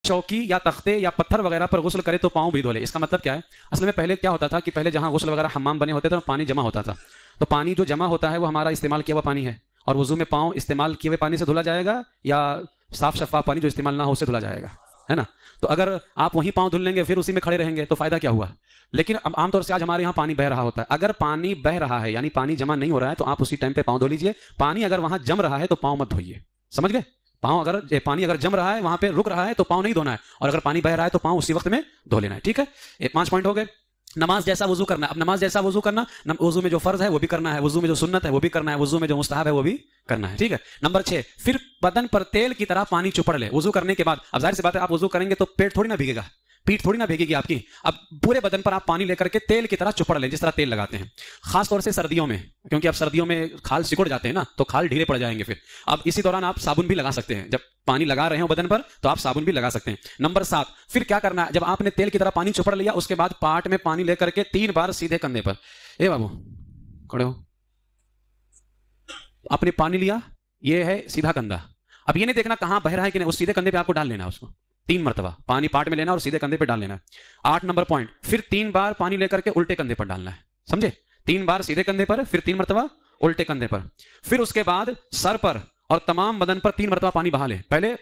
चौकी या तख्ते या पत्थर वगैरह पर गुस्ल करे तो पाँव भी धो ले। इसका मतलब क्या है? असल में पहले क्या होता था कि पहले जहाँ गुस्ल वगैरह हम्माम बने होते थे पानी जमा होता था, तो पानी जो जमा होता है वो हमारा इस्तेमाल किया हुआ पानी है, और वजू में पाँव इस्तेमाल किए हुए पानी से धुला जाएगा या साफ शफाफ पानी जो इस्तेमाल ना हो उससे धुला जाएगा, है ना। तो अगर आप वहीं पाँव धुल लेंगे फिर उसी में खड़े रहेंगे तो फायदा क्या हुआ। लेकिन अब आमतौर से आज हमारे यहाँ पानी बह रहा होता है, अगर पानी बह रहा है यानी पानी जमा नहीं हो रहा है तो आप उसी टाइम पे पाँव धो लीजिए। पानी अगर वहां जम रहा है तो पाँव मत धोइए, समझ गए। पानी अगर जम रहा है वहां पे रुक रहा है तो पाँव नहीं धोना है, और अगर पानी बह रहा है तो पाँव उसी वक्त में धो लेना है, ठीक है। ये 5 पॉइंट हो गए। नमाज जैसा वजू करना। अब नमाज जैसा वजू करना, वजू में जो फर्ज है वो भी करना है, वजू में जो सुन्नत है वो भी करना है, वजू में जो मुस्तहब है वो भी करना है, ठीक है। नंबर 6, फिर बदन पर तेल की तरह पानी चुपड़ ले वजू करने के बाद। अब जाहिर सी बात है आप वजू करेंगे तो पेट थोड़ी ना भीगेगा, पीठ थोड़ी ना भीगेगी आपकी। अब पूरे बदन पर आप पानी लेकर के तेल की तरह चुपड़ लें, जिस तरह तेल लगाते हैं, खास तौर से सर्दियों में, क्योंकि अब सर्दियों में खाल सिकुड़ जाते हैं ना, तो खाल ढीले पड़ जाएंगे फिर। अब इसी दौरान आप साबुन भी लगा सकते हैं, जब पानी लगा रहे हो बदन पर तो आप साबुन भी लगा सकते हैं। नंबर 7, फिर क्या करना है, जब आपने तेल की तरह पानी चुपड़ लिया उसके बाद पार्ट में पानी लेकर के 3 बार सीधे कंधे पर, ए बाबू खड़े हो, आपने पानी लिया, ये है सीधा कंधा। अब ये नहीं देखना कहां बह रहा है कि नहीं, उस सीधे कंधे पे आपको डाल लेना है, उसको 3 मरतबा पानी पार्ट में लेना और सीधे कंधे पे डाल लेना है। 8 नंबर पॉइंट, फिर 3 बार पानी लेकर के उल्टे कंधे पर डालना है, समझे। 3 बार सीधे कंधे पर, फिर 3 मरतबा उल्टे कंधे पर, फिर उसके बाद सर पर और तमाम बदन पर 3 मरतबा पानी बहा ले। पहले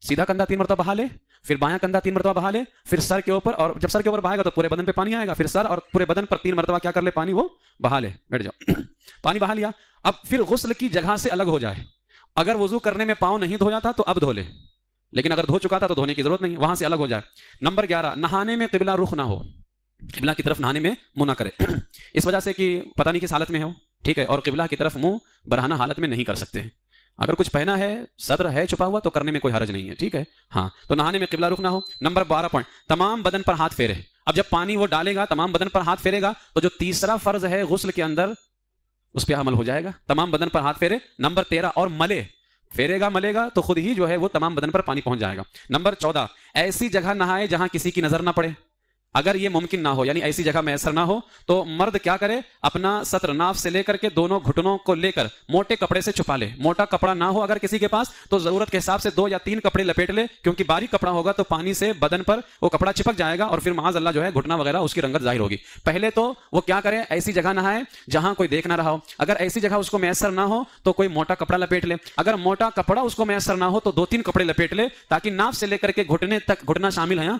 सीधा कंधा 3 मरतबा बहा ले, फिर बायां कंधा 3 मरतबा बहा ले, फिर सर के ऊपर, और जब सर के ऊपर बहाएगा तो पूरे बदन पे पानी आएगा, फिर सर और पूरे बदन पर 3 मरतबा क्या कर ले, पानी वो बहा ले। बैठ जाओ। पानी बहा लिया, अब फिर गुस्ल की जगह से अलग हो जाए। अगर वजू करने में पाँव नहीं धोया था तो अब धो ले, लेकिन अगर धो चुका था तो धोने की जरूरत नहीं, वहां से अलग हो जाए। नंबर 11, नहाने में किबला रुख ना हो, किबला की तरफ नहाने में मुंह ना करे, इस वजह से कि पता नहीं किस हालत में हो, ठीक है, और किबला की तरफ मुंह बरहाना हालत में नहीं कर सकते हैं। अगर कुछ पहना है, सदर है छुपा हुआ, तो करने में कोई हर्ज नहीं है, ठीक है। हाँ, तो नहाने में किबला रुख ना हो। नंबर 12 पॉइंट, तमाम बदन पर हाथ फेरे। अब जब पानी वो डालेगा तमाम बदन पर हाथ फेरेगा तो जो तीसरा फर्ज है गुस्ल के अंदर उस पर अमल हो जाएगा, तमाम बदन पर हाथ फेरे। नंबर 13, और मले, फेरेगा मलेगा तो खुद ही जो है वो तमाम बदन पर पानी पहुंच जाएगा। नंबर 14, ऐसी जगह नहाए जहां किसी की नजर ना पड़े। अगर ये मुमकिन ना हो यानी ऐसी जगह मैसर ना हो तो मर्द क्या करे, अपना सत्र नाफ से लेकर के दोनों घुटनों को लेकर मोटे कपड़े से छुपा ले। मोटा कपड़ा ना हो अगर किसी के पास तो जरूरत के हिसाब से 2 या 3 कपड़े लपेट ले, क्योंकि बारीक कपड़ा होगा तो पानी से बदन पर वो कपड़ा चिपक जाएगा और फिर माज अल्लाह जो है घुटना वगैरह उसकी रंगत जाहिर होगी। पहले तो वो क्या करे, ऐसी जगह नहाए जहां कोई देख ना रहा हो। अगर ऐसी जगह उसको मैसर ना हो तो कोई मोटा कपड़ा लपेट ले। अगर मोटा कपड़ा उसको मैसर ना हो तो 2-3 कपड़े लपेट ले, ताकि नाफ से लेकर के घुटने तक, घुटना शामिल है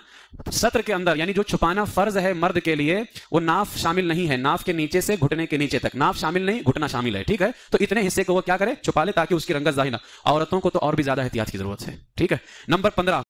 सत्र के अंदर, यानी जो छुपाना फर्ज है मर्द के लिए वो नाफ शामिल नहीं है, नाफ के नीचे से घुटने के नीचे तक नाफ शामिल नहीं, घुटना शामिल है, ठीक है। तो इतने हिस्से को वो क्या करे, छुपा ले, ताकि उसकी रंगत जाहिर ना। औरतों को तो और भी ज्यादा एहतियात की जरूरत है, ठीक है। नंबर 15,